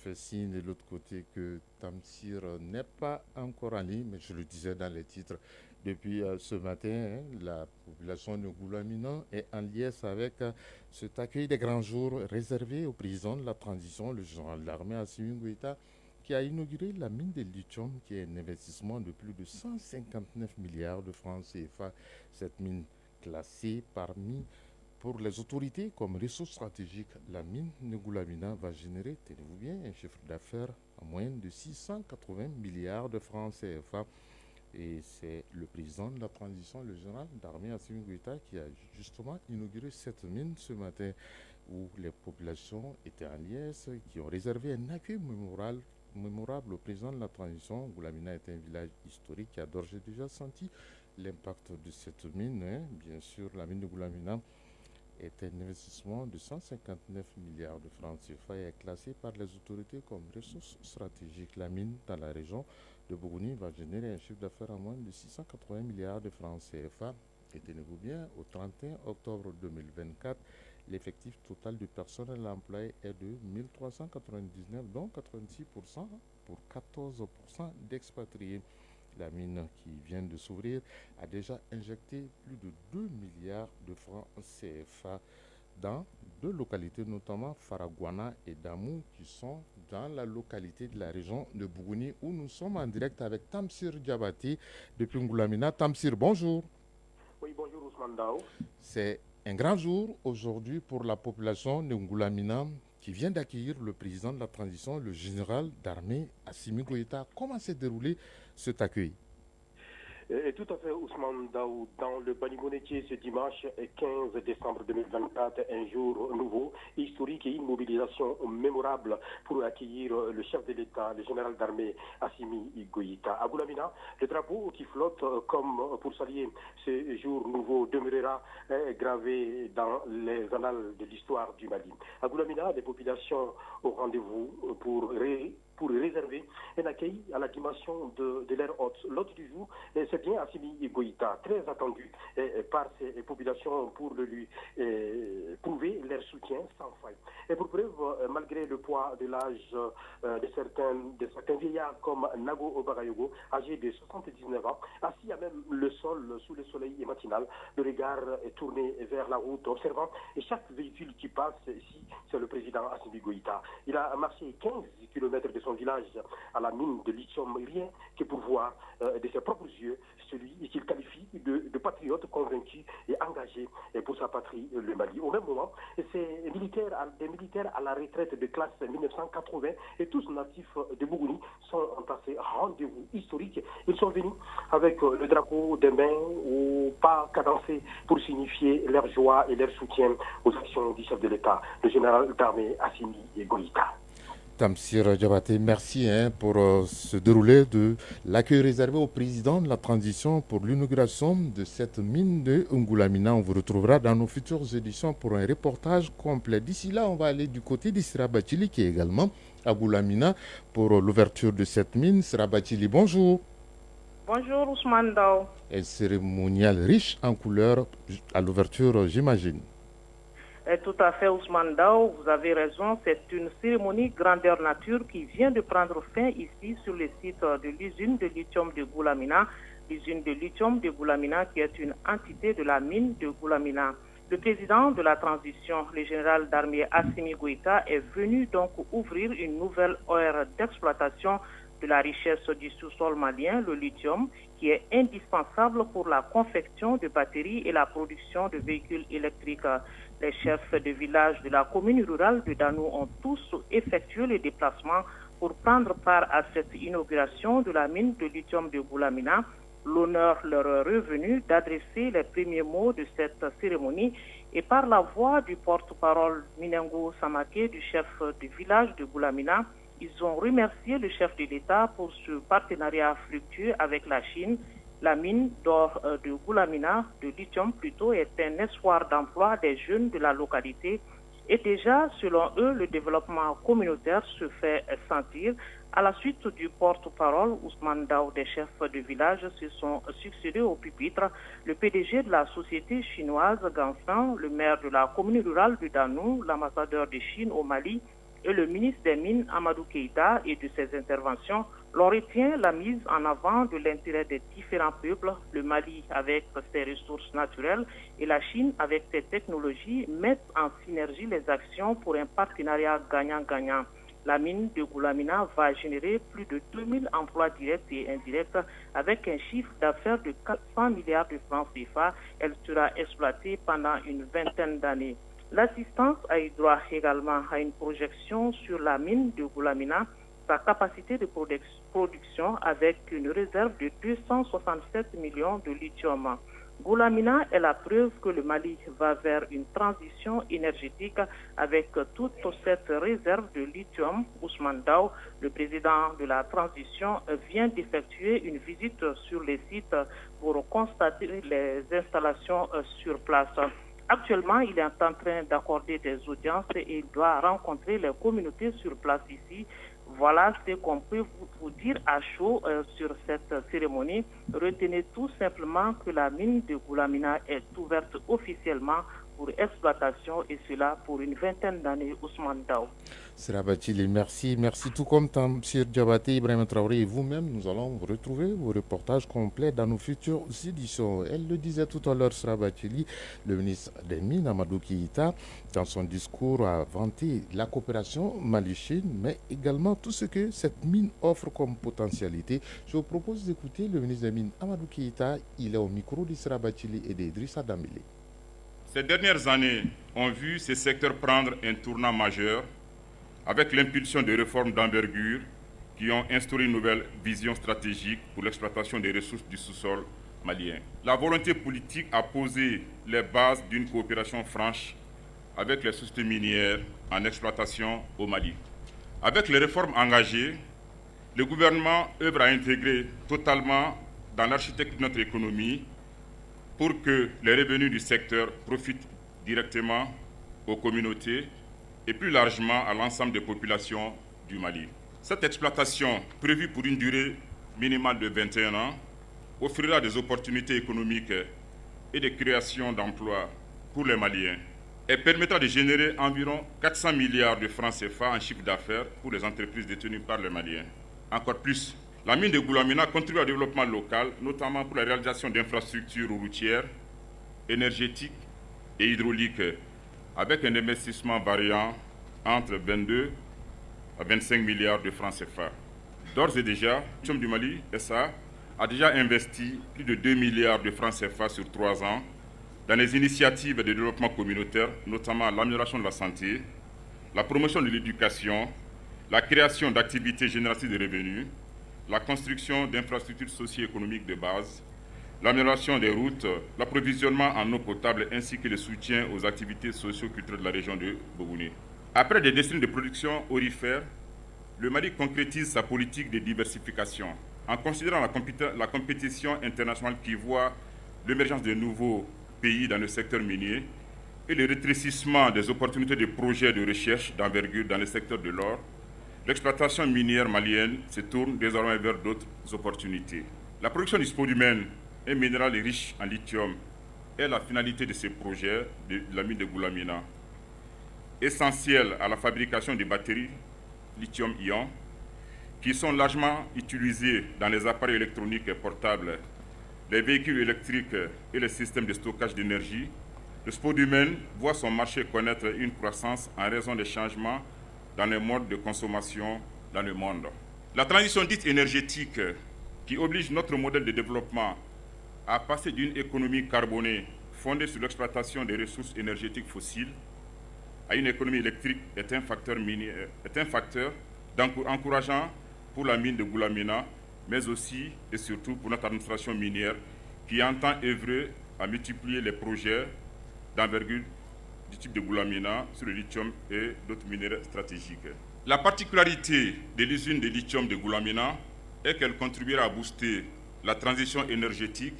fait signe de l'autre côté que Tamsir n'est pas encore en ligne, mais je le disais dans les titres. Depuis ce matin, la population de Goulamina est en liesse avec cet accueil des grands jours réservé au président de la transition, le général d'armée Assimi Goïta, qui a inauguré la mine de lithium, qui est un investissement de plus de 159 milliards de francs CFA. Cette mine classée parmi pour les autorités comme ressource stratégique, la mine de Goulamina va générer, tenez-vous bien, un chiffre d'affaires en moyenne de 680 milliards de francs CFA. Et c'est le président de la transition, le général d'armée Assimi Goïta, qui a justement inauguré cette mine ce matin, où les populations étaient en liesse, qui ont réservé un accueil mémorable au président de la transition. Goulamina est un village historique qui a d'ores et déjà senti l'impact de cette mine. Bien sûr, la mine de Goulamina est un investissement de 159 milliards de francs CFA et est classé par les autorités comme ressource stratégique. La mine dans la région de Bougouni va générer un chiffre d'affaires à moins de 680 milliards de francs CFA. Et tenez-vous bien, au 31 octobre 2024, l'effectif total du personnel employé est de 1399, dont 86% pour 14% d'expatriés. La mine qui vient de s'ouvrir a déjà injecté plus de 2 milliards de francs CFA dans deux localités, notamment Faragouana et Damou, qui sont dans la localité de la région de Bougouni, où nous sommes en direct avec Tamsir Diabati depuis Ngoulamina. Tamsir, bonjour. Oui, bonjour Ousmane Dao. C'est un grand jour aujourd'hui pour la population de Ngoulamina qui vient d'accueillir le président de la transition, le général d'armée Assimi Goïta. Comment s'est déroulé cet accueil? Et tout à fait, Ousmane Daou, dans le Bani-Monetier ce dimanche 15 décembre 2024, un jour nouveau, historique et une mobilisation mémorable pour accueillir le chef de l'État, le général d'armée Assimi Goïta. À Goulamina, le drapeau qui flotte comme pour saluer ce jour nouveau demeurera gravé dans les annales de l'histoire du Mali. À Goulamina, les populations au rendez-vous pour réserver un accueil à la dimension de l'air haute. L'hôte du jour, c'est bien Assimi Goïta, très attendu par ces populations pour lui prouver leur soutien sans faille. Et pour preuve, malgré le poids de l'âge de certains vieillards comme Nago Obagayogo, âgé de 79 ans, assis à même le sol sous le soleil matinal, le regard est tourné vers la route, observant et chaque véhicule qui passe ici, c'est le président Assimi Goïta. Il a marché 15 km de son village à la mine de lithium, rien que pour voir de ses propres yeux celui qu'il qualifie de patriote convaincu et engagé pour sa patrie, le Mali. Au même moment, des militaires à la retraite de classe 1980 et tous natifs de Bougouni sont à ces rendez-vous historiques. Ils sont venus avec le drapeau des mains au pas cadencé pour signifier leur joie et leur soutien aux actions du chef de l'État, le général d'armée Assimi Goïta. Tamsir Diabaté, merci pour ce déroulé de l'accueil réservé au président de la transition pour l'inauguration de cette mine de Ngoulamina. On vous retrouvera dans nos futures éditions pour un reportage complet. D'ici là, on va aller du côté de Sirabatili qui est également à Ngoulamina pour l'ouverture de cette mine. Sirabatili, bonjour. Bonjour Ousmane Dao. Un cérémonial riche en couleurs à l'ouverture, j'imagine. Tout à fait, Ousmane Dao, vous avez raison. C'est une cérémonie grandeur nature qui vient de prendre fin ici sur le site de l'usine de lithium de Goulamina. L'usine de lithium de Goulamina qui est une entité de la mine de Goulamina. Le président de la transition, le général d'armée Assimi Goïta, est venu donc ouvrir une nouvelle ère d'exploitation de la richesse du sous-sol malien, le lithium, qui est indispensable pour la confection de batteries et la production de véhicules électriques. Les chefs de village de la commune rurale de Danou ont tous effectué les déplacements pour prendre part à cette inauguration de la mine de lithium de Goulamina. L'honneur leur est revenu d'adresser les premiers mots de cette cérémonie et par la voix du porte-parole Minengo Samake, du chef du village de Goulamina, ils ont remercié le chef de l'État pour ce partenariat fructueux avec la Chine. La mine d'or de Goulamina, de lithium plutôt, est un espoir d'emploi des jeunes de la localité. Et déjà, selon eux, le développement communautaire se fait sentir. À la suite du porte-parole, Ousmane Dao, des chefs de village se sont succédés au pupitre. Le PDG de la société chinoise Gansan, le maire de la commune rurale de Danou, l'ambassadeur de Chine au Mali, et le ministre des Mines, Amadou Keïta, et de ses interventions, l'on retient la mise en avant de l'intérêt des différents peuples, le Mali avec ses ressources naturelles et la Chine avec ses technologies mettent en synergie les actions pour un partenariat gagnant-gagnant. La mine de Goulamina va générer plus de 2000 emplois directs et indirects avec un chiffre d'affaires de 400 milliards de francs CFA. Elle sera exploitée pendant une vingtaine d'années. L'assistance a eu droit également à une projection sur la mine de Goulamina, sa capacité de production avec une réserve de 267 millions de lithium. Goulamina est la preuve que le Mali va vers une transition énergétique avec toute cette réserve de lithium. Ousmane Daw, le président de la transition, vient d'effectuer une visite sur les sites pour constater les installations sur place. Actuellement, il est en train d'accorder des audiences et il doit rencontrer les communautés sur place ici. Voilà ce qu'on peut vous dire à chaud sur cette cérémonie. Retenez tout simplement que la mine de Goulamina est ouverte officiellement pour exploitation et cela pour une vingtaine d'années. Ousmane Daw. Serabatili, merci. Merci tout comme Tamsir Diabaté, Ibrahim Traoré et vous-même. Nous allons retrouver vos reportages complets dans nos futures éditions. Elle le disait tout à l'heure, Serabatili, le ministre des Mines, Amadou Keïta, dans son discours a vanté la coopération Mali-Chine, mais également tout ce que cette mine offre comme potentialité. Je vous propose d'écouter le ministre des Mines, Amadou Keïta. Il est au micro de Serabatili et d'Idrissa Dambélé. Ces dernières années ont vu ces secteurs prendre un tournant majeur avec l'impulsion de réformes d'envergure qui ont instauré une nouvelle vision stratégique pour l'exploitation des ressources du sous-sol malien. La volonté politique a posé les bases d'une coopération franche avec les sociétés minières en exploitation au Mali. Avec les réformes engagées, le gouvernement œuvre à intégrer totalement dans l'architecture de notre économie pour que les revenus du secteur profitent directement aux communautés et plus largement à l'ensemble des populations du Mali. Cette exploitation, prévue pour une durée minimale de 21 ans, offrira des opportunités économiques et de création d'emplois pour les Maliens. Elle permettra de générer environ 400 milliards de francs CFA en chiffre d'affaires pour les entreprises détenues par les Maliens. Encore plus, la mine de Goulamina contribue au développement local, notamment pour la réalisation d'infrastructures routières, énergétiques et hydrauliques, avec un investissement variant entre 22 à 25 milliards de francs CFA. D'ores et déjà, Lithium du Mali, SA, a déjà investi plus de 2 milliards de francs CFA sur 3 ans dans les initiatives de développement communautaire, notamment l'amélioration de la santé, la promotion de l'éducation, la création d'activités génératrices de revenus, la construction d'infrastructures socio-économiques de base, l'amélioration des routes, l'approvisionnement en eau potable ainsi que le soutien aux activités socio-culturelles de la région de Bogouné. Après des décennies de production aurifère, le Mali concrétise sa politique de diversification en considérant la compétition internationale qui voit l'émergence de nouveaux pays dans le secteur minier et le rétrécissement des opportunités de projets de recherche d'envergure dans le secteur de l'or. L'exploitation minière malienne se tourne désormais vers d'autres opportunités. La production du spodumène, un minéral riche en lithium, est la finalité de ces projets de la mine de Goulamina. Essentiel à la fabrication des batteries lithium-ion, qui sont largement utilisées dans les appareils électroniques portables, les véhicules électriques et les systèmes de stockage d'énergie, le spodumène voit son marché connaître une croissance en raison des changements dans les modes de consommation dans le monde. La transition dite énergétique, qui oblige notre modèle de développement à passer d'une économie carbonée fondée sur l'exploitation des ressources énergétiques fossiles à une économie électrique, est un facteur encourageant pour la mine de Goulamina, mais aussi et surtout pour notre administration minière qui entend œuvrer à multiplier les projets d'envergure du type de Goulamina sur le lithium et d'autres minéraux stratégiques. La particularité de l'usine de lithium de Goulamina est qu'elle contribuera à booster la transition énergétique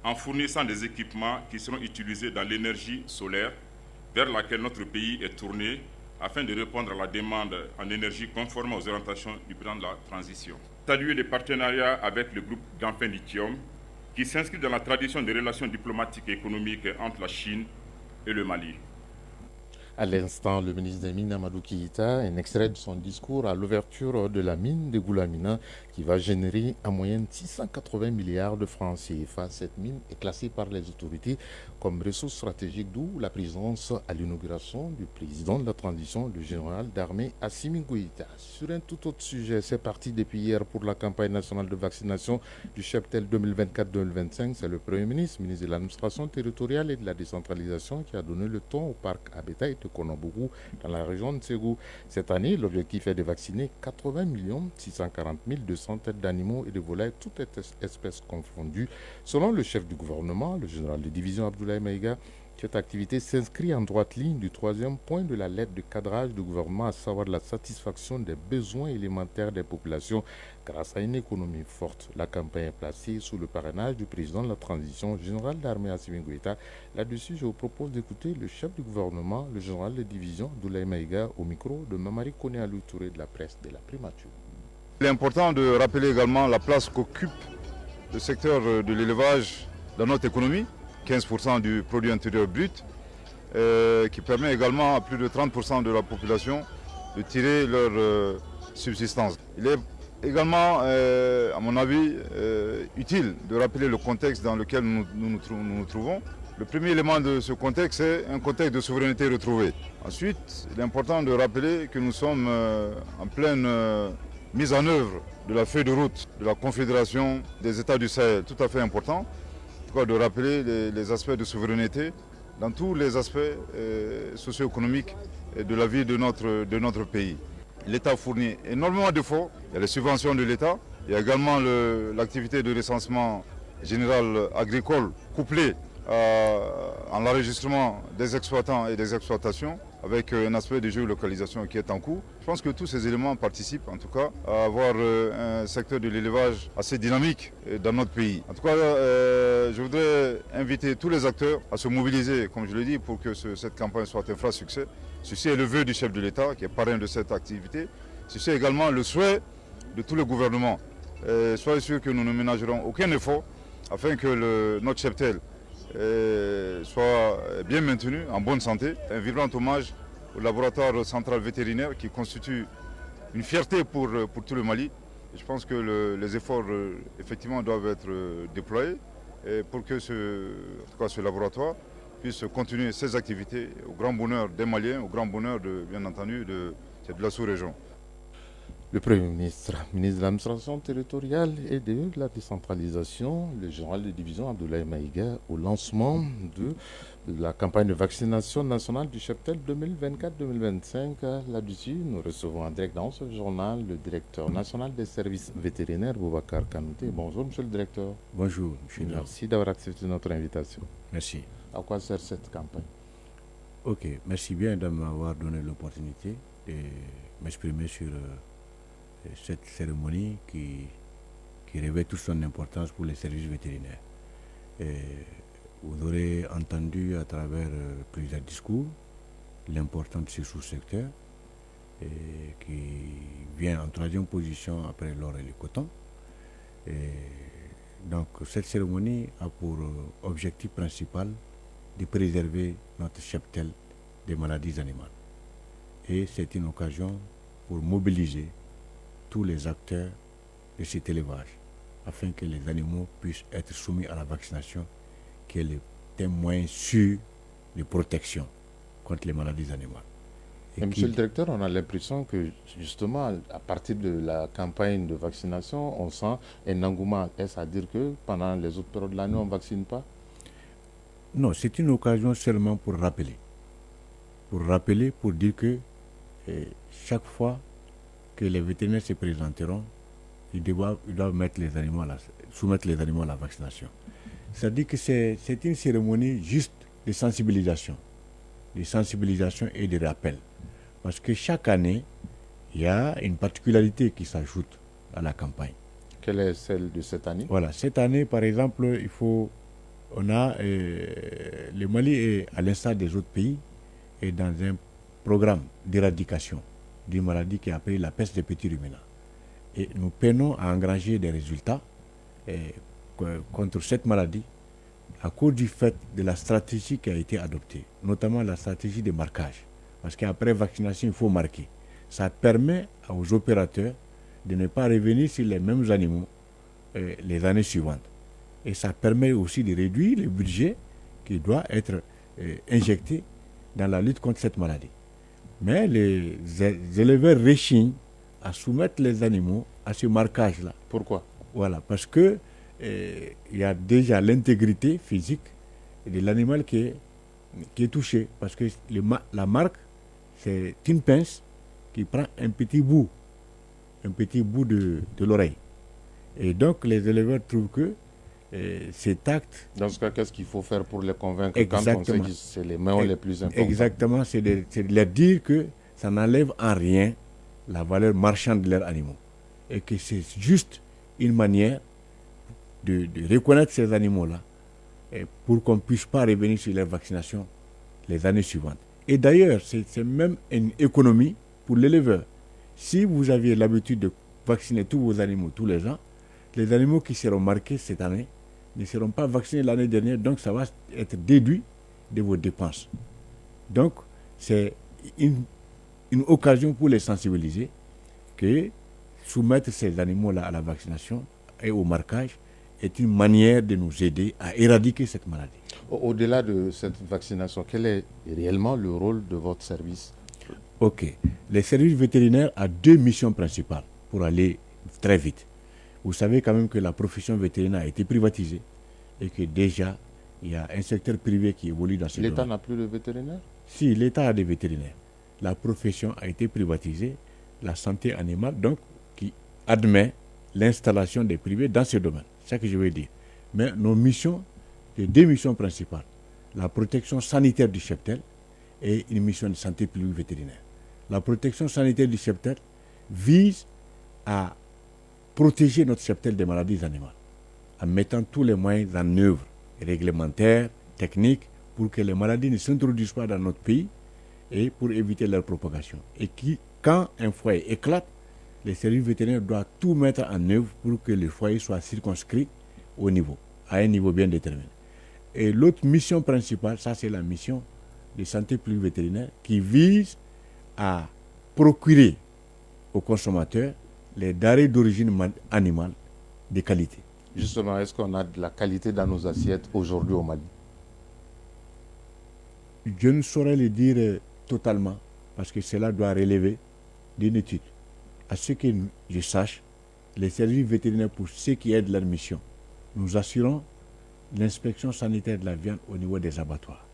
en fournissant des équipements qui seront utilisés dans l'énergie solaire vers laquelle notre pays est tourné afin de répondre à la demande en énergie conforme aux orientations du plan de la transition. Saluer les partenariats avec le groupe Ganfeng Lithium qui s'inscrit dans la tradition des relations diplomatiques et économiques entre la Chine et le Mali. À l'instant, le ministre des Mines, Amadou Kiyita, un extrait de son discours à l'ouverture de la mine de Goulamina qui va générer en moyenne 680 milliards de francs CFA. Cette mine est classée par les autorités comme ressource stratégique, d'où la présence à l'inauguration du président de la transition, le général d'armée Assimi Goïta. Sur un tout autre sujet, c'est parti depuis hier pour la campagne nationale de vaccination du cheptel 2024-2025. C'est le Premier ministre, ministre de l'administration territoriale et de la décentralisation qui a donné le ton au parc à bétail de Konobougou dans la région de Ségou. Cette année, l'objectif est de vacciner 80 640 200 têtes d'animaux et de volailles, toutes espèces confondues. Selon le chef du gouvernement, le général de division Abdoulaye Maïga, cette activité s'inscrit en droite ligne du troisième point de la lettre de cadrage du gouvernement, à savoir la satisfaction des besoins élémentaires des populations grâce à une économie forte. La campagne est placée sous le parrainage du président de la transition, général d'armée Assimi Goïta. Là-dessus, je vous propose d'écouter le chef du gouvernement, le général de division Abdoulaye Maïga, au micro de Mamari Koné Alou Touré de la presse de la Primature. Il est important de rappeler également la place qu'occupe le secteur de l'élevage dans notre économie. 15% du produit intérieur brut, qui permet également à plus de 30% de la population de tirer leur subsistance. Il est également, à mon avis, utile de rappeler le contexte dans lequel nous nous trouvons. Le premier élément de ce contexte, c'est un contexte de souveraineté retrouvée. Ensuite, il est important de rappeler que nous sommes en pleine mise en œuvre de la feuille de route de la Confédération des États du Sahel, tout à fait important. De rappeler les aspects de souveraineté dans tous les aspects socio-économiques de la vie de notre pays. L'État fournit énormément d'efforts. Il y a les subventions de l'État, il y a également l'activité de recensement général agricole couplée à l'enregistrement des exploitants et des exploitations avec un aspect de géolocalisation qui est en cours. Je pense que tous ces éléments participent en tout cas à avoir un secteur de l'élevage assez dynamique dans notre pays. En tout cas, je voudrais inviter tous les acteurs à se mobiliser, comme je l'ai dit, pour que cette campagne soit un franc succès. Ceci est le vœu du chef de l'État qui est parrain de cette activité. Ceci est également le souhait de tout le gouvernement. Soyez sûr que nous ne ménagerons aucun effort afin que notre cheptel soit bien maintenu, en bonne santé. Un vibrant hommage au laboratoire central vétérinaire qui constitue une fierté pour tout le Mali. Et je pense que les efforts effectivement doivent être déployés pour que ce laboratoire puisse continuer ses activités au grand bonheur des Maliens, au grand bonheur bien entendu de la sous-région. Le Premier ministre, ministre de l'administration territoriale et de la décentralisation, le général de division Abdoulaye Maïga, au lancement de la campagne de vaccination nationale du cheptel 2024-2025. Là-dessus, nous recevons en direct dans ce journal le directeur national des services vétérinaires, Boubacar Kanouté. Bonjour, monsieur le directeur. Bonjour, monsieur. Merci d'avoir accepté notre invitation. Merci. À quoi sert cette campagne? Ok, merci bien de m'avoir donné l'opportunité de m'exprimer sur cette cérémonie qui revêt toute son importance pour les services vétérinaires. Vous aurez entendu à travers plusieurs discours l'importance de ce sous-secteur qui vient en troisième position après l'or et le coton. Donc cette cérémonie a pour objectif principal de préserver notre cheptel des maladies animales. Et c'est une occasion pour mobiliser tous les acteurs de cet élevage afin que les animaux puissent être soumis à la vaccination qui est le témoin sûr de protection contre les maladies animales. Monsieur le directeur, on a l'impression que justement à partir de la campagne de vaccination, on sent un engouement. Est-ce à dire que pendant les autres périodes de l'année, on ne vaccine pas? Non, c'est une occasion seulement pour rappeler. Pour dire que chaque fois que les vétérinaires se présenteront, ils doivent soumettre les animaux à la vaccination. C'est-à-dire que c'est une cérémonie juste de sensibilisation et de rappel. Parce que chaque année, il y a une particularité qui s'ajoute à la campagne. Quelle est celle de cette année? Voilà, cette année, par exemple, le Mali est, à l'instar des autres pays, est dans un programme d'éradication d'une maladie qui est appelée la peste des petits ruminants. Et nous peinons à engranger des résultats contre cette maladie à cause du fait de la stratégie qui a été adoptée, notamment la stratégie de marquage. Parce qu'après vaccination, il faut marquer. Ça permet aux opérateurs de ne pas revenir sur les mêmes animaux les années suivantes. Et ça permet aussi de réduire le budget qui doit être injecté dans la lutte contre cette maladie. Mais les éleveurs rechignent à soumettre les animaux à ce marquage-là. Pourquoi? Voilà, parce que il y a déjà l'intégrité physique de l'animal qui est touché. Parce que la marque, c'est une pince qui prend un petit bout de l'oreille. Et donc les éleveurs trouvent que cet acte... Dans ce cas, qu'est-ce qu'il faut faire pour les convaincre Exactement. quand on sait que c'est les mains les plus importantes? Exactement, c'est de leur dire que ça n'enlève en rien la valeur marchande de leurs animaux. Et que c'est juste une manière de reconnaître ces animaux-là pour qu'on ne puisse pas revenir sur leur vaccination les années suivantes. Et d'ailleurs, c'est même une économie pour l'éleveur. Si vous aviez l'habitude de vacciner tous vos animaux tous les ans, les animaux qui seront marqués cette année ne seront pas vaccinés l'année dernière, donc ça va être déduit de vos dépenses. Donc, c'est une occasion pour les sensibiliser que soumettre ces animaux-là à la vaccination et au marquage est une manière de nous aider à éradiquer cette maladie. Au-delà de cette vaccination, quel est réellement le rôle de votre service? Ok. Le service vétérinaire a deux missions principales pour aller très vite. Vous savez quand même que la profession vétérinaire a été privatisée et que déjà, il y a un secteur privé qui évolue dans ce domaine. L'État n'a plus de vétérinaire? Si, l'État a des vétérinaires. La profession a été privatisée, la santé animale, donc, qui admet l'installation des privés dans ce domaine. C'est ça que je veux dire. Mais nos missions, les deux missions principales, la protection sanitaire du cheptel et une mission de santé publique vétérinaire. La protection sanitaire du cheptel vise à protéger notre cheptel des maladies animales en mettant tous les moyens en œuvre, réglementaires, techniques, pour que les maladies ne s'introduisent pas dans notre pays et pour éviter leur propagation. Et quand un foyer éclate, les services vétérinaires doivent tout mettre en œuvre pour que le foyer soit circonscrit à un niveau bien déterminé. Et l'autre mission principale, ça c'est la mission de santé publique vétérinaire qui vise à procurer aux consommateurs les denrées d'origine animale de qualité. Justement, est-ce qu'on a de la qualité dans nos assiettes aujourd'hui au Mali? Je ne saurais le dire totalement parce que cela doit relever d'une étude. À ce que je sache, les services vétérinaires, pour ceux qui aident leur mission, nous assurons l'inspection sanitaire de la viande au niveau des abattoirs.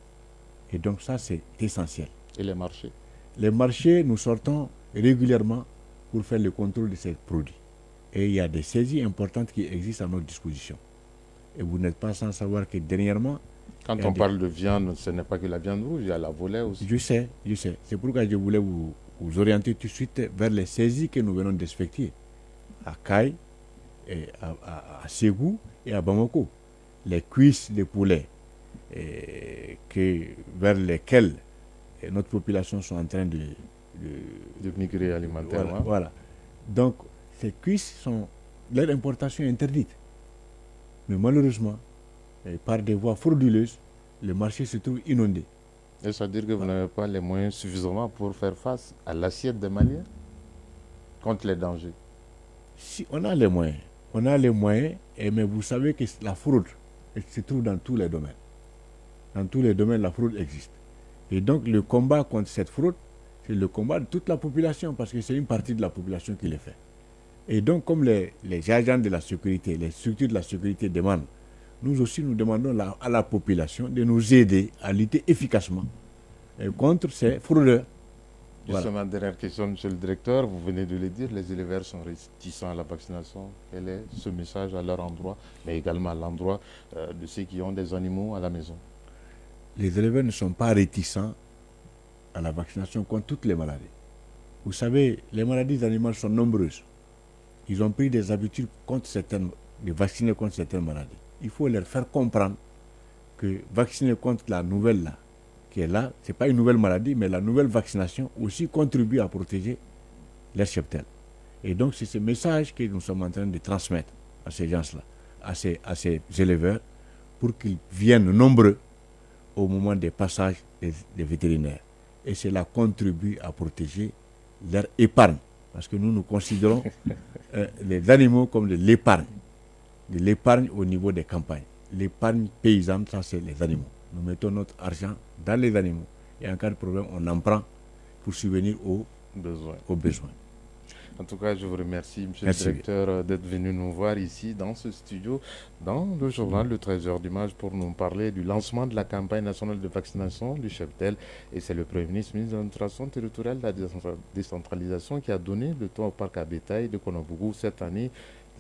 Et donc ça, c'est essentiel. Et les marchés? Les marchés, nous sortons régulièrement pour faire le contrôle de ces produits. Et il y a des saisies importantes qui existent à notre disposition. Et vous n'êtes pas sans savoir que dernièrement... Quand on parle de viande, ce n'est pas que la viande rouge, il y a la volaille aussi. Je sais. C'est pourquoi je voulais vous orienter tout de suite vers les saisies que nous venons d'effectuer à Caille, et à Ségou et à Bamako. Les cuisses de poulet vers lesquelles notre population sont en train de migrer alimentairement. Voilà. Donc, ces cuisses leur importation est interdite. Mais malheureusement, par des voies frauduleuses, le marché se trouve inondé. Et ça veut dire que vous n'avez pas les moyens suffisants pour faire face à l'assiette des Maliens contre les dangers? Si, on a les moyens. Mais vous savez que la fraude se trouve dans tous les domaines. Dans tous les domaines, la fraude existe. Et donc, le combat contre cette fraude, c'est le combat de toute la population, parce que c'est une partie de la population qui le fait. Et donc, comme les agents de la sécurité, les structures de la sécurité demandent, nous aussi, nous demandons à la population de nous aider à lutter efficacement contre ces fraudeurs. Justement, voilà. Dernière question, monsieur le directeur, vous venez de le dire, les éleveurs sont réticents à la vaccination. Quel est ce message à leur endroit, mais également à l'endroit de ceux qui ont des animaux à la maison? Les éleveurs ne sont pas réticents à la vaccination contre toutes les maladies. Vous savez, les maladies animales sont nombreuses. Ils ont pris des habitudes de vacciner contre certaines maladies. Il faut leur faire comprendre que vacciner contre la nouvelle là, qui est là, ce n'est pas une nouvelle maladie, mais la nouvelle vaccination aussi contribue à protéger les cheptels. Et donc c'est ce message que nous sommes en train de transmettre à ces gens-là, à ces éleveurs, pour qu'ils viennent nombreux au moment des passages des vétérinaires. et cela contribue à protéger leur épargne. Parce que nous considérons les animaux comme de l'épargne au niveau des campagnes. L'épargne paysanne, ça c'est les animaux. Nous mettons notre argent dans les animaux et en cas de problème, on en prend pour subvenir aux besoins. En tout cas, je vous remercie, monsieur le directeur, d'être venu nous voir ici dans ce studio, dans le journal Le 13h d'Image, pour nous parler du lancement de la campagne nationale de vaccination du cheptel. Et c'est le Premier ministre de l'administration territoriale de la décentralisation qui a donné le ton au parc à bétail de Konobougou cette année.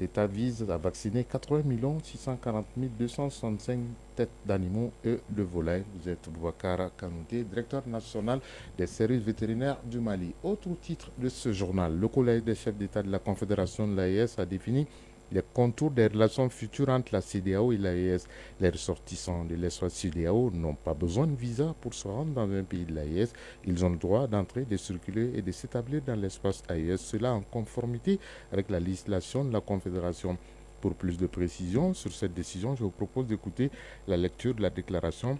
L'État vise à vacciner 80 640 265 têtes d'animaux et de volailles. Vous êtes Boubacar Kanouté, directeur national des services vétérinaires du Mali. Autre titre de ce journal, le Collège des chefs d'État de la Confédération de l'AES a défini les contours des relations futures entre la CEDEAO et l'AES. Les ressortissants de l'espace CEDEAO n'ont pas besoin de visa pour se rendre dans un pays de l'AES. Ils ont le droit d'entrer, de circuler et de s'établir dans l'espace AES. Cela en conformité avec la législation de la Confédération. Pour plus de précisions sur cette décision, je vous propose d'écouter la lecture de la déclaration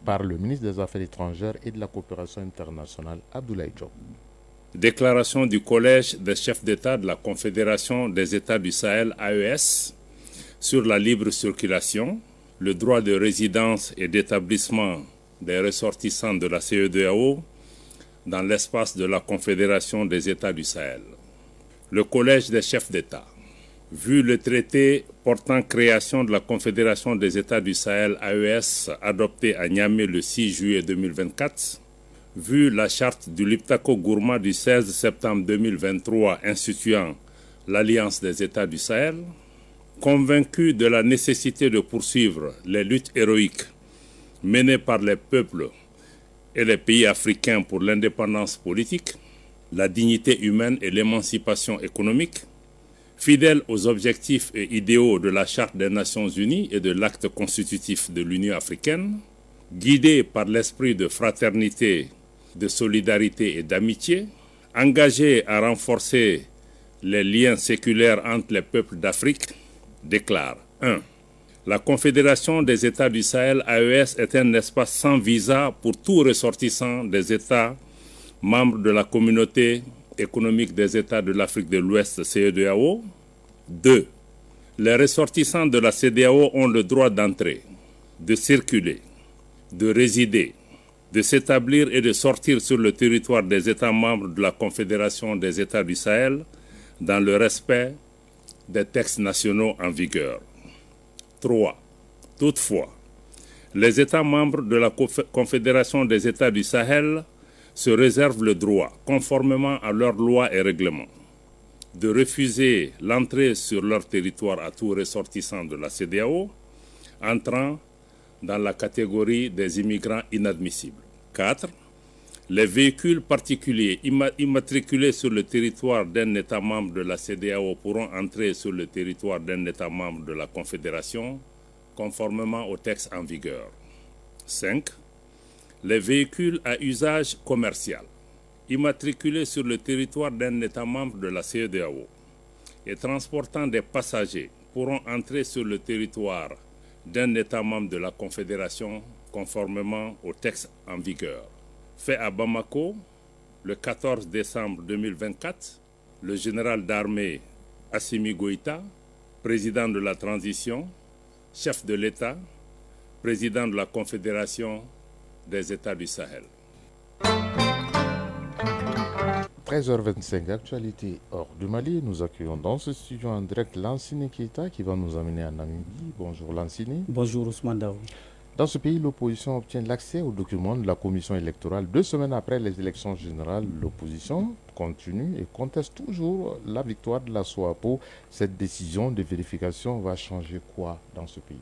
par le ministre des Affaires étrangères et de la coopération internationale, Abdoulaye Diop. Déclaration du Collège des chefs d'État de la Confédération des États du Sahel, AES, sur la libre circulation, le droit de résidence et d'établissement des ressortissants de la CEDEAO dans l'espace de la Confédération des États du Sahel. Le Collège des chefs d'État, vu le traité portant création de la Confédération des États du Sahel, AES, adopté à Niamey le 6 juillet 2024, vu la charte du Liptako Gourma du 16 septembre 2023 instituant l'Alliance des États du Sahel, convaincu de la nécessité de poursuivre les luttes héroïques menées par les peuples et les pays africains pour l'indépendance politique, la dignité humaine et l'émancipation économique, fidèle aux objectifs et idéaux de la Charte des Nations Unies et de l'acte constitutif de l'Union africaine, guidé par l'esprit de fraternité, de solidarité et d'amitié, engagé à renforcer les liens séculaires entre les peuples d'Afrique, déclare 1. La Confédération des États du Sahel, AES, est un espace sans visa pour tout ressortissant des États membres de la Communauté économique des États de l'Afrique de l'Ouest, CEDEAO. 2. Les ressortissants de la CEDEAO ont le droit d'entrer, de circuler, de résider, de s'établir et de sortir sur le territoire des États membres de la Confédération des États du Sahel dans le respect des textes nationaux en vigueur. 3. Toutefois, les États membres de la Confédération des États du Sahel se réservent le droit, conformément à leurs lois et règlements, de refuser l'entrée sur leur territoire à tout ressortissant de la CEDEAO entrant dans la catégorie des immigrants inadmissibles. 4. Les véhicules particuliers immatriculés sur le territoire d'un État membre de la CEDEAO pourront entrer sur le territoire d'un État membre de la Confédération, conformément aux textes en vigueur. 5. Les véhicules à usage commercial, immatriculés sur le territoire d'un État membre de la CEDEAO et transportant des passagers pourront entrer sur le territoire d'un État membre de la Confédération conformément aux textes en vigueur. Fait à Bamako, le 14 décembre 2024, le général d'armée Assimi Goïta, président de la transition, chef de l'État, président de la Confédération des États du Sahel. 13h25, actualité hors du Mali. Nous accueillons dans ce studio en direct Lansine Keita qui va nous amener en Namibie. Bonjour Lansine. Bonjour Ousmane Daou. Dans ce pays, l'opposition obtient l'accès aux documents de la commission électorale 2 semaines après les élections générales. L'opposition continue et conteste toujours la victoire de la SWAPO. Cette décision de vérification va changer quoi dans ce pays?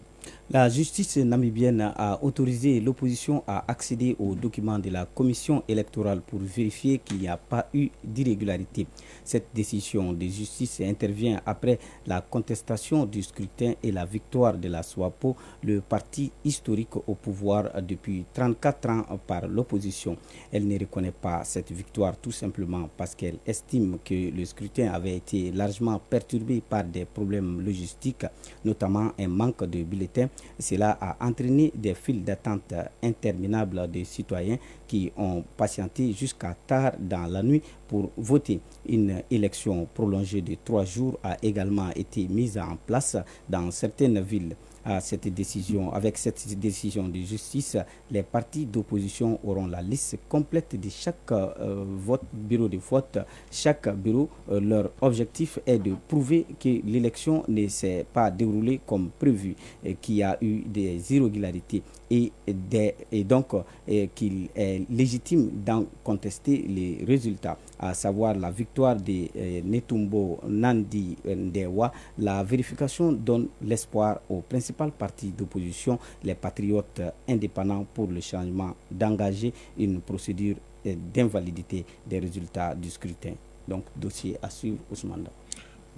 La justice namibienne a autorisé l'opposition à accéder aux documents de la commission électorale pour vérifier qu'il n'y a pas eu d'irrégularité. Cette décision de justice intervient après la contestation du scrutin et la victoire de la SWAPO, le parti historique au pouvoir depuis 34 ans par l'opposition. Elle ne reconnaît pas cette victoire tout simplement parce qu'elle estime que le scrutin avait été largement perturbé par des problèmes logistiques, notamment un manque de bulletins. Cela a entraîné des files d'attente interminables de citoyens qui ont patienté jusqu'à tard dans la nuit pour voter. Une élection prolongée de 3 jours a également été mise en place dans certaines villes. Avec cette décision de justice, les partis d'opposition auront la liste complète de chaque bureau de vote. Chaque bureau, leur objectif est de prouver que l'élection ne s'est pas déroulée comme prévu, qu'il y a eu des irrégularités et donc qu'il est légitime d'en contester les résultats, à savoir la victoire de Netumbo Nandi Ndewa. La vérification donne l'espoir aux principal parti d'opposition, les patriotes indépendants pour le changement, d'engager une procédure d'invalidité des résultats du scrutin. Donc, dossier à suivre, Ousmane.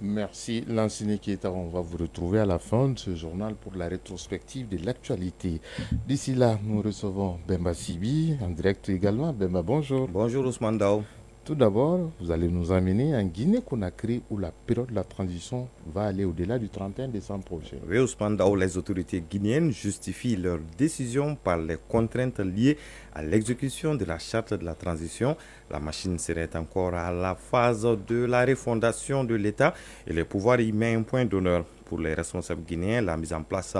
Merci, Lansini Keita. On va vous retrouver à la fin de ce journal pour la rétrospective de l'actualité. D'ici là, nous recevons Bemba Sibi, en direct également. Bemba, bonjour. Bonjour, Ousmane Dao. Tout d'abord, vous allez nous amener en Guinée-Conakry où la période de la transition va aller au-delà du 31 décembre prochain. Oui, Ousmane Dao, les autorités guinéennes justifient leur décision par les contraintes liées à l'exécution de la charte de la transition. La machine serait encore à la phase de la refondation de l'État et le pouvoir y met un point d'honneur. Pour les responsables guinéens, la mise en place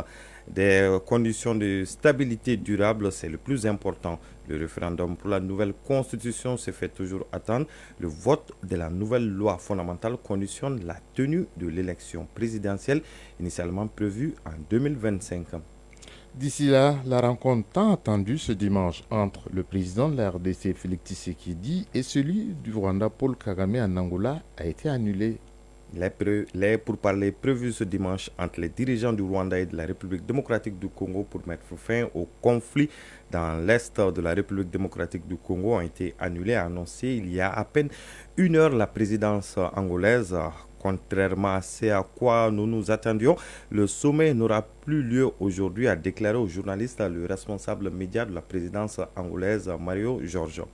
des conditions de stabilité durable, c'est le plus important. Le référendum pour la nouvelle constitution se fait toujours attendre. Le vote de la nouvelle loi fondamentale conditionne la tenue de l'élection présidentielle initialement prévue en 2025. D'ici là, la rencontre tant attendue ce dimanche entre le président de la RDC, Félix Tshisekedi, et celui du Rwanda, Paul Kagame, en Angola, a été annulée. Les pourparlers prévus ce dimanche entre les dirigeants du Rwanda et de la République démocratique du Congo pour mettre fin au conflit dans l'est de la République démocratique du Congo ont été annulés, a annoncé il y a à peine une heure la présidence angolaise. Contrairement à ce à quoi nous nous attendions, le sommet n'aura plus lieu aujourd'hui, a déclaré aux journalistes le responsable média de la présidence angolaise, Mario Giorgio.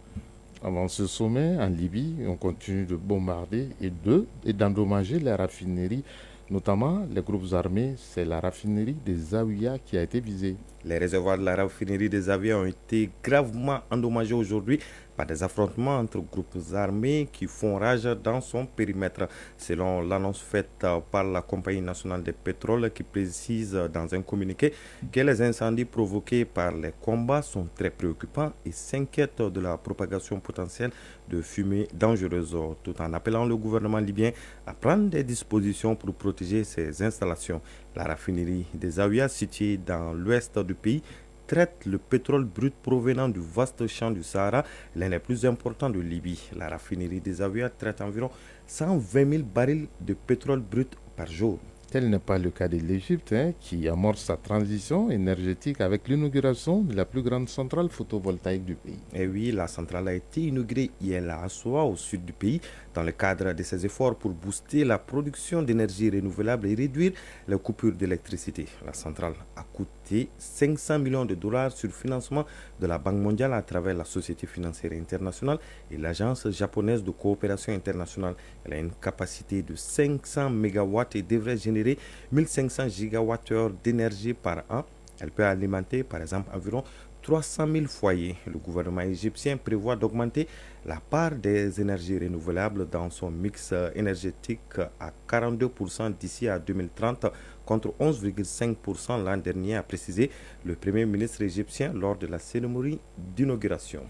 Avant ce sommet, en Libye, on continue de bombarder et d'endommager les raffineries, notamment les groupes armés. C'est la raffinerie des Zawiya qui a été visée. Les réservoirs de la raffinerie des Zawiya ont été gravement endommagés aujourd'hui par des affrontements entre groupes armés qui font rage dans son périmètre. Selon l'annonce faite par la Compagnie nationale des pétroles qui précise dans un communiqué que les incendies provoqués par les combats sont très préoccupants et s'inquiètent de la propagation potentielle de fumée dangereuse, tout en appelant le gouvernement libyen à prendre des dispositions pour protéger ces installations. La raffinerie des Zawiya, située dans l'ouest du pays, traite le pétrole brut provenant du vaste champ du Sahara, l'un des plus importants de Libye. La raffinerie des Zawiya traite environ 120 000 barils de pétrole brut par jour. Tel n'est pas le cas de l'Égypte, qui amorce sa transition énergétique avec l'inauguration de la plus grande centrale photovoltaïque du pays. Et oui, la centrale a été inaugurée hier à Assoua, au sud du pays, dans le cadre de ses efforts pour booster la production d'énergie renouvelable et réduire les coupures d'électricité. La centrale a coûté 500 millions de dollars sur financement de la Banque mondiale à travers la Société financière internationale et l'Agence japonaise de coopération internationale. Elle a une capacité de 500 MW et devrait générer 1500 gigawattheures d'énergie par an. Elle peut alimenter, par exemple, environ 300 000 foyers. Le gouvernement égyptien prévoit d'augmenter la part des énergies renouvelables dans son mix énergétique à 42% d'ici à 2030 contre 11,5% l'an dernier, a précisé le Premier ministre égyptien lors de la cérémonie d'inauguration.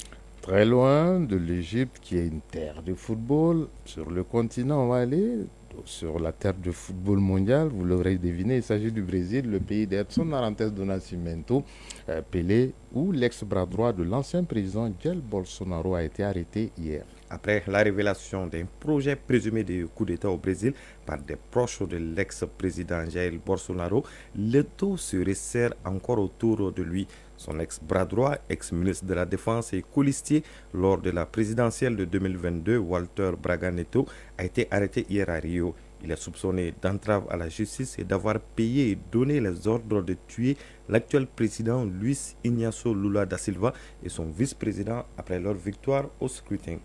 Très loin de l'Égypte, qui est une terre de football, sur le continent, on va aller sur la terre de football mondial. Vous l'aurez deviné, il s'agit du Brésil, le pays d'Edson Arantes do Nascimento, Pelé, où l'ex-bras droit de l'ancien président Jair Bolsonaro a été arrêté hier. Après la révélation d'un projet présumé de coup d'État au Brésil par des proches de l'ex-président Jair Bolsonaro, l'étau se resserre encore autour de lui. Son ex-bras droit, ex-ministre de la Défense et colistier lors de la présidentielle de 2022, Walter Braga Neto, a été arrêté hier à Rio. Il est soupçonné d'entrave à la justice et d'avoir payé et donné les ordres de tuer l'actuel président Luiz Inácio Lula da Silva et son vice-président après leur victoire au scrutin.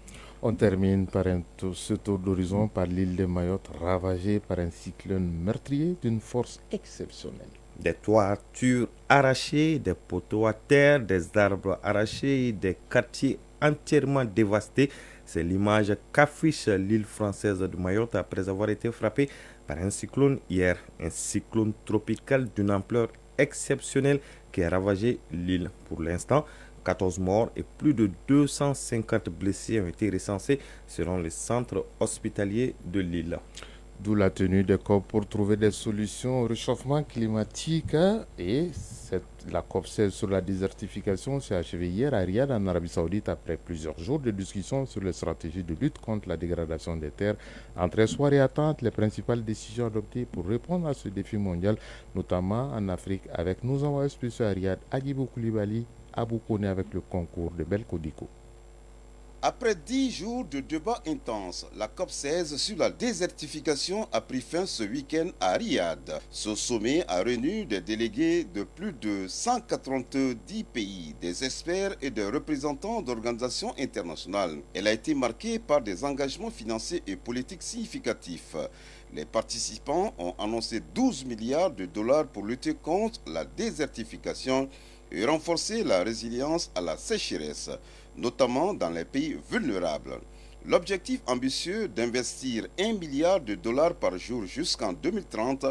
On termine par ce tour d'horizon par l'île de Mayotte, ravagée par un cyclone meurtrier d'une force exceptionnelle. Des toitures arrachées, des poteaux à terre, des arbres arrachés, des quartiers entièrement dévastés. C'est l'image qu'affiche l'île française de Mayotte après avoir été frappée par un cyclone hier. Un cyclone tropical d'une ampleur exceptionnelle qui a ravagé l'île. Pour l'instant, 14 morts et plus de 250 blessés ont été recensés selon les centres hospitaliers de l'île. D'où la tenue de COP pour trouver des solutions au réchauffement climatique. Et la COP 16 sur la désertification s'est achevée hier à Riyad, en Arabie Saoudite, après plusieurs jours de discussions sur les stratégies de lutte contre la dégradation des terres. Entre espoir et attente, les principales décisions adoptées pour répondre à ce défi mondial, notamment en Afrique, avec nos envoyés spéciaux à Riyad, Agibou Koulibaly, Abou Kone avec le concours de Belkodiko. Après 10 jours de débats intenses, la COP16 sur la désertification a pris fin ce week-end à Riyad. Ce sommet a réuni des délégués de plus de 190 pays, des experts et des représentants d'organisations internationales. Elle a été marquée par des engagements financiers et politiques significatifs. Les participants ont annoncé 12 milliards de dollars pour lutter contre la désertification et renforcer la résilience à la sécheresse, notamment dans les pays vulnérables. L'objectif ambitieux d'investir 1 milliard de dollars par jour jusqu'en 2030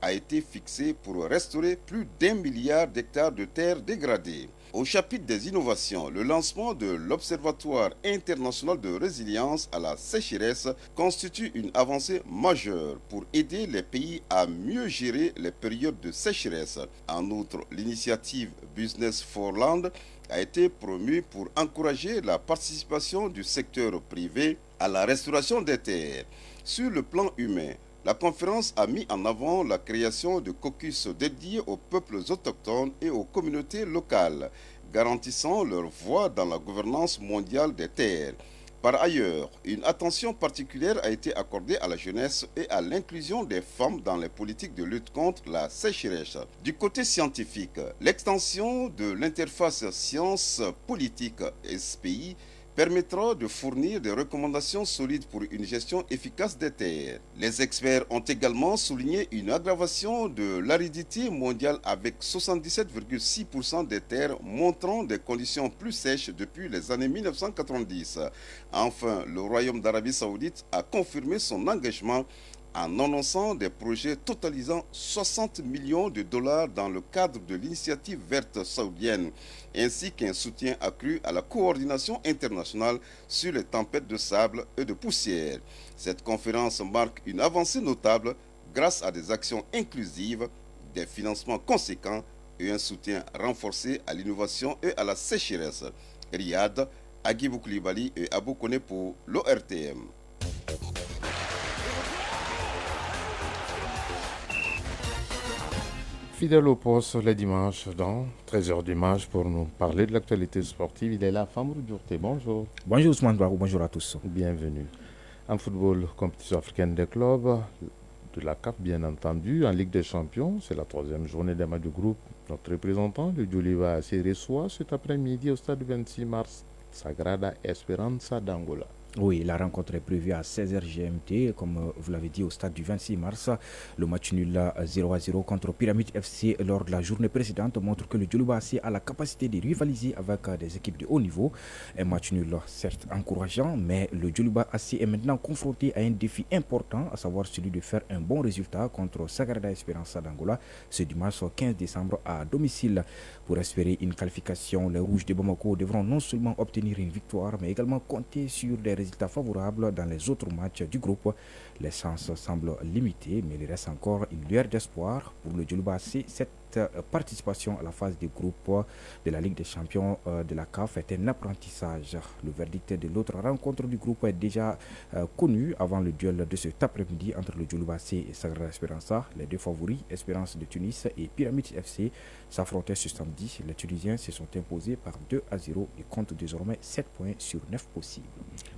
a été fixé pour restaurer plus d'1 milliard d'hectares de terres dégradées. Au chapitre des innovations, le lancement de l'Observatoire international de résilience à la sécheresse constitue une avancée majeure pour aider les pays à mieux gérer les périodes de sécheresse. En outre, l'initiative Business for Land a été promue pour encourager la participation du secteur privé à la restauration des terres. Sur le plan humain, la conférence a mis en avant la création de caucus dédiés aux peuples autochtones et aux communautés locales, garantissant leur voix dans la gouvernance mondiale des terres. Par ailleurs, une attention particulière a été accordée à la jeunesse et à l'inclusion des femmes dans les politiques de lutte contre la sécheresse. Du côté scientifique, l'extension de l'interface science-politique SPI permettra de fournir des recommandations solides pour une gestion efficace des terres. Les experts ont également souligné une aggravation de l'aridité mondiale avec 77,6% des terres montrant des conditions plus sèches depuis les années 1990. Enfin, le Royaume d'Arabie Saoudite a confirmé son engagement en annonçant des projets totalisant 60 millions de dollars dans le cadre de l'initiative verte saoudienne, ainsi qu'un soutien accru à la coordination internationale sur les tempêtes de sable et de poussière. Cette conférence marque une avancée notable grâce à des actions inclusives, des financements conséquents et un soutien renforcé à l'innovation et à la sécheresse. Riyad, Agibou Koulibaly et Abou Kone pour l'ORTM. Fidèle au poste les dimanches dans 13h dimanche pour nous parler de l'actualité sportive. Il est là, Famour Djourté. Bonjour. Bonjour Ousmane Barou, bonjour à tous. Bienvenue. En football, compétition africaine des clubs, de la CAF bien entendu. En Ligue des Champions, c'est la 3e journée des matchs du groupe. Notre représentant, le Djoliba, se reçoit cet après-midi au stade 26 mars, Sagrada Esperança d'Angola. Oui, la rencontre est prévue à 16h GMT, comme vous l'avez dit, au stade du 26 mars. Le match nul 0-0 contre Pyramide FC lors de la journée précédente montre que le Djoliba a la capacité de rivaliser avec des équipes de haut niveau. Un match nul certes encourageant, mais le Djoliba est maintenant confronté à un défi important, à savoir celui de faire un bon résultat contre Sagrada Esperança d'Angola ce dimanche 15 décembre à domicile. Pour espérer une qualification, les Rouges de Bamako devront non seulement obtenir une victoire, mais également compter sur des résultats favorables dans les autres matchs du groupe. Les chances semblent limitées, mais il reste encore une lueur d'espoir pour le Djoliba. Cette participation à la phase de groupe de la Ligue des Champions de la CAF est un apprentissage. Le verdict de l'autre rencontre du groupe est déjà connu avant le duel de cet après-midi entre le Djoliba et Sagrada Esperança. Les deux favoris, Espérance de Tunis et Pyramide FC, s'affrontaient ce samedi. Les Tunisiens se sont imposés par 2-0 et comptent désormais 7 points sur 9 possibles.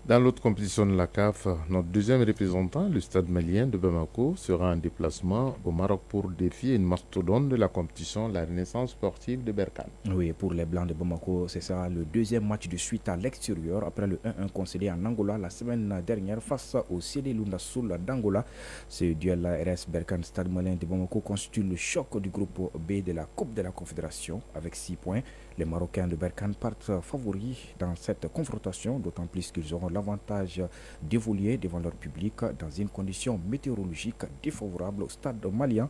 Dans l'autre compétition de la CAF, notre deuxième représentant, le stade malien de Bamako, sera en déplacement au Maroc pour défier une mastodonte de la compétition, compétition, la Renaissance sportive de Berkane. Oui, pour les Blancs de Bamako, c'est ça le deuxième match de suite à l'extérieur après le 1-1 concédé en Angola la semaine dernière face au CD Lunda Soul d'Angola. Ce duel RS Berkane Stade Malien de Bamako constitue le choc du groupe B de la Coupe de la Confédération avec 6 points. Les Marocains de Berkane partent favoris dans cette confrontation, d'autant plus qu'ils auront l'avantage d'évoluer devant leur public dans une condition météorologique défavorable au stade malien.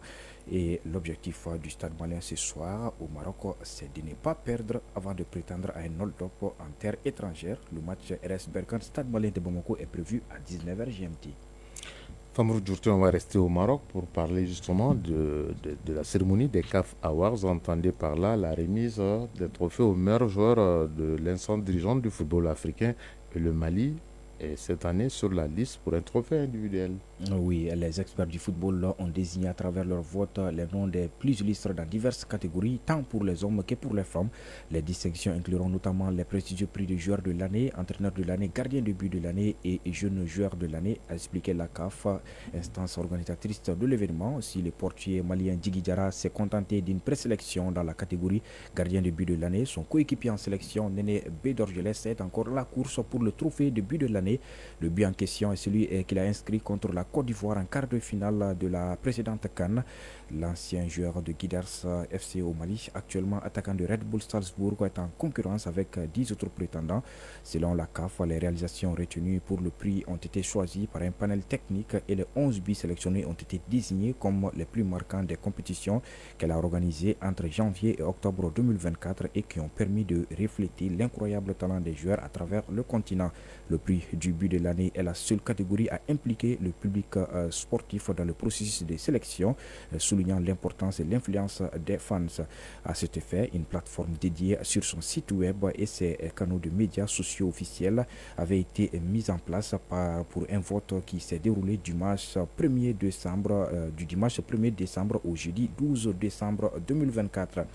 Et l'objectif du stade malien ce soir au Maroc, c'est de ne pas perdre avant de prétendre à un hold-up en terre étrangère. Le match RS Berkane Stade Malien de Bamako est prévu à 19h GMT. Famourou Djourté, on va rester au Maroc pour parler justement de la cérémonie des CAF Awards. Vous entendez par là la remise des trophées aux meilleurs joueurs de l'instant dirigeant du football africain. Et le Mali est cette année sur la liste pour un trophée individuel. Oui, les experts du football ont désigné à travers leur vote les noms des plus illustres dans diverses catégories, tant pour les hommes que pour les femmes. Les distinctions incluront notamment les prestigieux prix de joueur de l'année, entraîneur de l'année, gardien de but de l'année et jeune joueur de l'année, a expliqué la CAF, instance organisatrice de l'événement. Si le portier malien Djigui Diarra s'est contenté d'une présélection dans la catégorie gardien de but de l'année, son coéquipier en sélection, Néné Bédorgelès, est encore la course pour le trophée de but de l'année. Le but en question est celui qu'il a inscrit contre la Côte d'Ivoire en quart de finale de la précédente CAN. L'ancien joueur de Guiders FC au Mali, actuellement attaquant de Red Bull Salzbourg, est en concurrence avec 10 autres prétendants. Selon la CAF, les réalisations retenues pour le prix ont été choisies par un panel technique et les 11 buts sélectionnés ont été désignés comme les plus marquants des compétitions qu'elle a organisées entre janvier et octobre 2024 et qui ont permis de refléter l'incroyable talent des joueurs à travers le continent. Le prix du but de l'année est la seule catégorie à impliquer le public sportif dans le processus de sélection, soulignant l'importance et l'influence des fans. À cet effet, une plateforme dédiée sur son site web et ses canaux de médias sociaux officiels avait été mise en place pour un vote qui s'est déroulé du dimanche 1er décembre au jeudi 12 décembre 2024.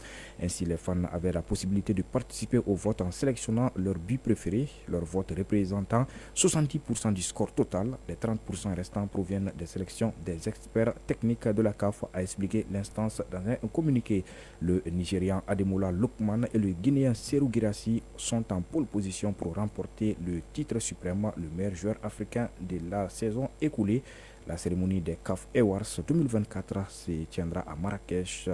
Ainsi, les fans avaient la possibilité de participer au vote en sélectionnant leur but préféré, leur vote représentant 70% du score total. Les 30% restants proviennent des sélections des experts techniques de la CAF, a expliqué l'instance dans un communiqué. Le Nigérian Ademola Lookman et le Guinéen Serou Girassi sont en pole position pour remporter le titre suprême, le meilleur joueur africain de la saison écoulée. La cérémonie des CAF Awards 2024 se tiendra à Marrakech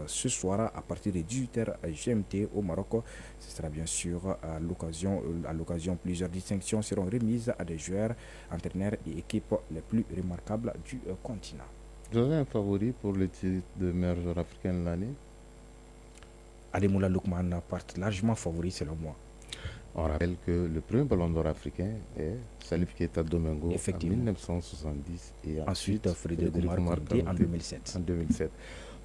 ce soir à partir de 18h GMT au Maroc. Ce sera bien sûr à l'occasion plusieurs distinctions seront remises à des joueurs, entraîneurs et équipes les plus remarquables du continent. Vous avez un favori pour le titre de meilleur joueur africain de l'année? Ademola Lookman part largement favori selon moi. On rappelle que le premier ballon d'or africain est Salif Keita Domingo en 1970 et ensuite Frédéric Omar Condé en 2007.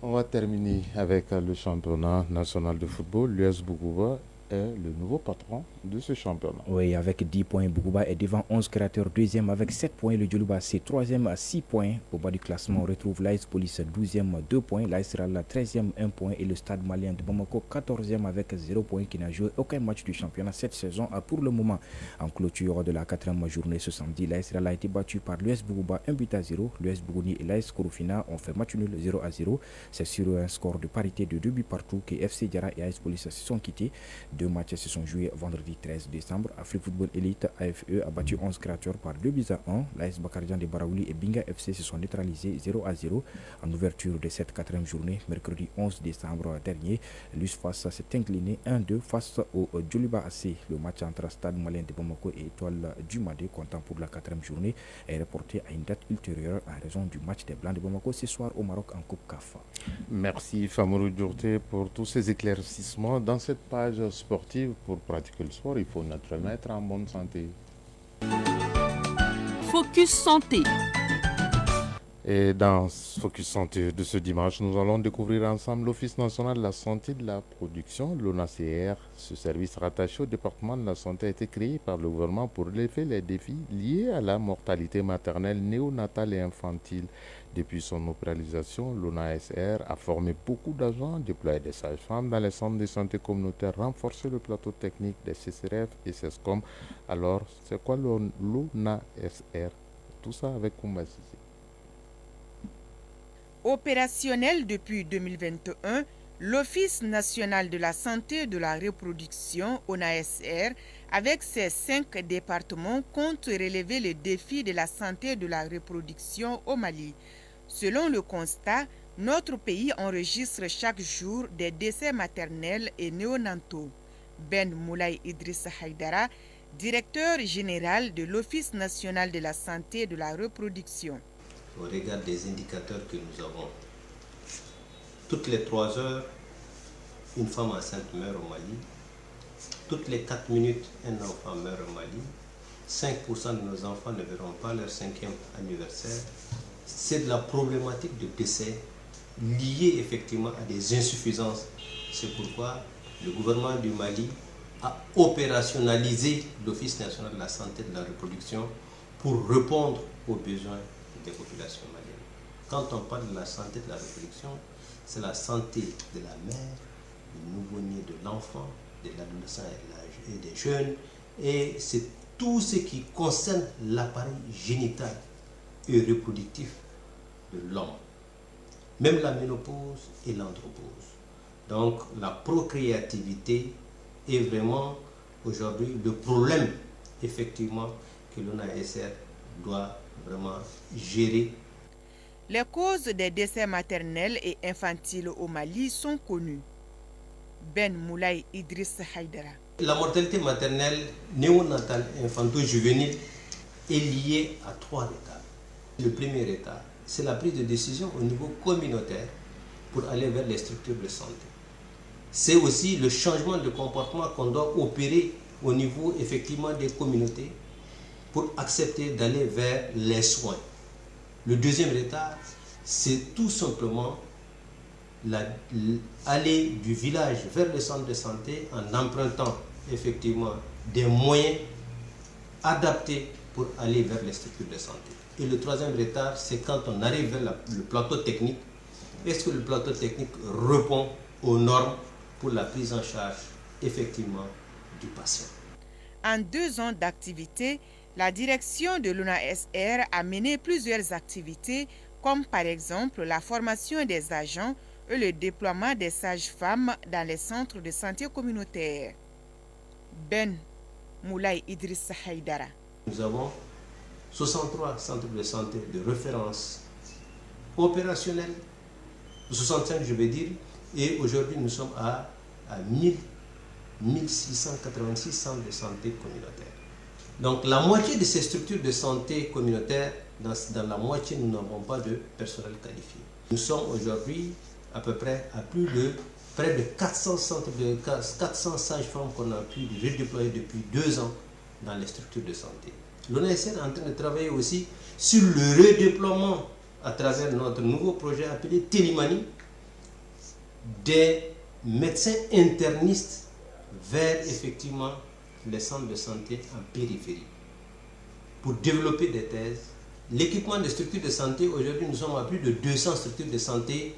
On va terminer avec le championnat national de football. L'US Bougouba est le nouveau patron de ce championnat. Oui, avec 10 points, Bougouba est devant 11 créateurs, deuxième avec 7 points. Le Djoloba, c'est troisième à 6 points. Au bas du classement, on retrouve l'AS Police 12e, 2 points. L'AS Real 13e, 1 point. Et le Stade malien de Bamako 14e avec 0 points, qui n'a joué aucun match du championnat cette saison pour le moment. En clôture de la 4e journée ce samedi, l'AS Real a été battu par l'US Bougouba 1-0. L'US Bougouni et l'AS Korofina ont fait match nul 0-0. C'est sur un score de parité de 2 buts partout que FC Diarra et AS Police se sont quittés. 2 matchs se sont joués vendredi 13 décembre. Afrique Football Elite AFE a battu 11 créateurs par 2-1. L'AS Bakardian de Baraouli et Binga FC se sont neutralisés 0-0 en ouverture de cette 4e journée. Mercredi 11 décembre dernier, l'USFAS s'est incliné 1-2 face au Djoliba AC. Le match entre Stade malien de Bamako et Étoile du Madé, comptant pour la 4e journée, est reporté à une date ultérieure en raison du match des Blancs de Bamako ce soir au Maroc en Coupe CAF. Merci Famourou Djourté pour tous ces éclaircissements. Dans cette page sportive, pour pratiquer le sport, il faut naturellement être en bonne santé. Focus Santé. Et dans Focus Santé de ce dimanche, nous allons découvrir ensemble l'Office national de la santé et de la production, l'ONACR. Ce service rattaché au département de la santé a été créé par le gouvernement pour relever les défis liés à la mortalité maternelle, néonatale et infantile. Depuis son opéralisation, l'ONACR a formé beaucoup d'agents, déployé des sages-femmes dans les centres de santé communautaires, renforcé le plateau technique des CCRF et CESCOM. Alors, c'est quoi l'ONACR? Tout ça avec Koumba Sissi. Opérationnel depuis 2021, l'Office national de la santé et de la reproduction, ONASR, avec ses 5 départements, compte relever le défi de la santé et de la reproduction au Mali. Selon le constat, notre pays enregistre chaque jour des décès maternels et néonataux. Ben Moulay Idriss Haïdara, directeur général de l'Office national de la santé et de la reproduction. Au regard des indicateurs que nous avons, toutes les 3 heures, une femme enceinte meurt au Mali. Toutes les 4 minutes, un enfant meurt au Mali. 5% de nos enfants ne verront pas leur 5e anniversaire. C'est de la problématique de décès liée effectivement à des insuffisances. C'est pourquoi le gouvernement du Mali a opérationnalisé l'Office national de la santé et de la reproduction pour répondre aux besoins des populations maliennes. Quand on parle de la santé de la reproduction, c'est la santé de la mère, du nouveau-né, de l'enfant, de l'adolescent et des jeunes, et c'est tout ce qui concerne l'appareil génital et reproductif de l'homme, même la ménopause et l'andropause. Donc la procréativité est vraiment aujourd'hui le problème effectivement que l'ONASR doit vraiment gérer. Les causes des décès maternels et infantiles au Mali sont connues. Ben Moulay Idriss Haïdara. La mortalité maternelle, néonatale, infanto-juvénile est liée à 3 états. Le premier état, c'est la prise de décision au niveau communautaire pour aller vers les structures de santé. C'est aussi le changement de comportement qu'on doit opérer au niveau effectivement des communautés pour accepter d'aller vers les soins. Le deuxième état, c'est tout simplement aller du village vers le centre de santé en empruntant effectivement des moyens adaptés pour aller vers les structures de santé. Et le troisième état, c'est quand on arrive vers le plateau technique. Est-ce que le plateau technique répond aux normes pour la prise en charge effectivement du patient? En 2 ans d'activité, la direction de l'ONASR a mené plusieurs activités, comme par exemple la formation des agents et le déploiement des sages-femmes dans les centres de santé communautaires. Ben Moulay Idriss Haïdara. Nous avons 63 centres de santé de référence opérationnels, 65 je vais dire, et aujourd'hui nous sommes à 1686 centres de santé communautaires. Donc la moitié de ces structures de santé communautaires, dans la moitié nous n'avons pas de personnel qualifié. Nous sommes aujourd'hui à peu près à près de 400 sages-femmes qu'on a pu redéployer depuis 2 ans dans les structures de santé. L'ONASR est en train de travailler aussi sur le redéploiement à travers notre nouveau projet appelé Télimani des médecins internistes vers effectivement les centres de santé en périphérie pour développer des thèses. L'équipement des structures de santé, aujourd'hui nous sommes à plus de 200 structures de santé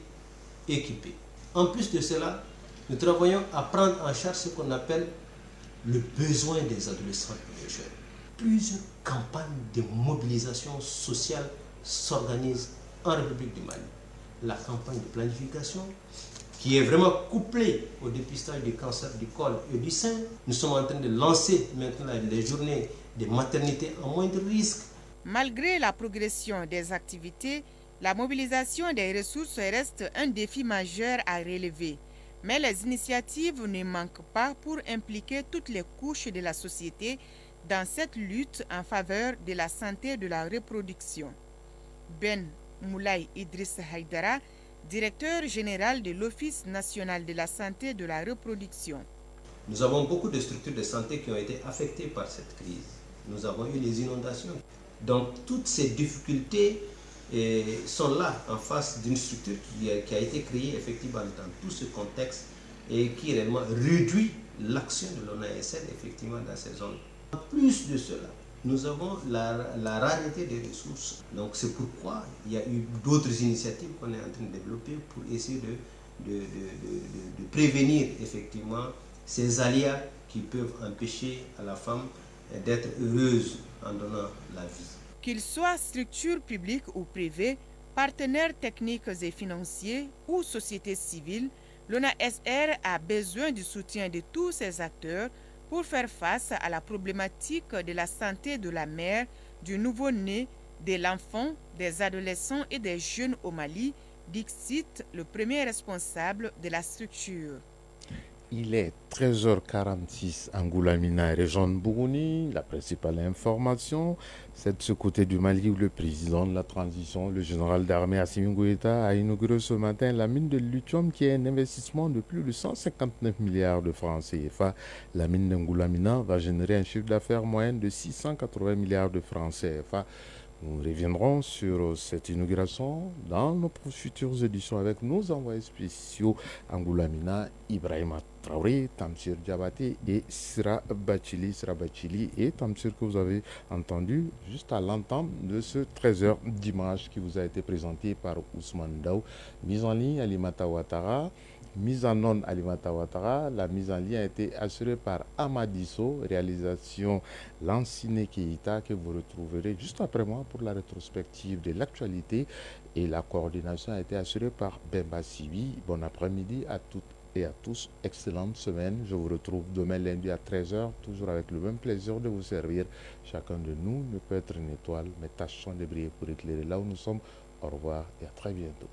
équipées. En plus de cela, nous travaillons à prendre en charge ce qu'on appelle le besoin des adolescents et des jeunes. Plusieurs campagnes de mobilisation sociale s'organisent en République du Mali. La campagne de planification, qui est vraiment couplée au dépistage du cancer du col et du sein. Nous sommes en train de lancer maintenant les journées de maternité à moindre risque. Malgré la progression des activités, la mobilisation des ressources reste un défi majeur à relever. Mais les initiatives ne manquent pas pour impliquer toutes les couches de la société dans cette lutte en faveur de la santé et de la reproduction. Ben Moulay Idriss Haïdara, directeur général de l'Office national de la santé et de la reproduction. Nous avons beaucoup de structures de santé qui ont été affectées par cette crise. Nous avons eu les inondations. Donc toutes ces difficultés sont là en face d'une structure qui a été créée effectivement dans tout ce contexte et qui réellement réduit l'action de l'ONASR effectivement dans ces zones. En plus de cela, nous avons la rareté des ressources. Donc c'est pourquoi il y a eu d'autres initiatives qu'on est en train de développer pour essayer de prévenir effectivement ces aléas qui peuvent empêcher à la femme d'être heureuse en donnant la vie. Qu'ils soient structures publiques ou privées, Partenaires techniques et financiers ou sociétés civiles, l'ONASR a besoin du soutien de tous ces acteurs pour faire face à la problématique de la santé de la mère, du nouveau-né, de l'enfant, des adolescents et des jeunes au Mali, dixit le premier responsable de la structure. Il est 13h46 à Ngoulamina, région de Bougouni. La principale information, c'est de ce côté du Mali où le président de la transition, le général d'armée Assimi Goïta, a inauguré ce matin la mine de lithium qui est un investissement de plus de 159 milliards de francs CFA. La mine de Ngoulamina va générer un chiffre d'affaires moyen de 680 milliards de francs CFA. Nous reviendrons sur cette inauguration dans nos futures éditions avec nos envoyés spéciaux Ngoulamina, Ibrahima Traoré, Tamsir Diabaté et Sira Bachili et Tamsir que vous avez entendu juste à l'entame de ce 13h dimanche qui vous a été présenté par Ousmane Daou. Mise en ligne Alimata Ouattara. Mise en onde Alimata Ouattara, la mise en ligne a été assurée par Amadisso, réalisation Lansine Keita que vous retrouverez juste après moi pour la rétrospective de l'actualité et la coordination a été assurée par Bemba Sibi. Bon après-midi à toutes et à tous, excellente semaine. Je vous retrouve demain lundi à 13h, toujours avec le même plaisir de vous servir. Chacun de nous ne peut être une étoile, mais tâchons de briller pour éclairer là où nous sommes. Au revoir et à très bientôt.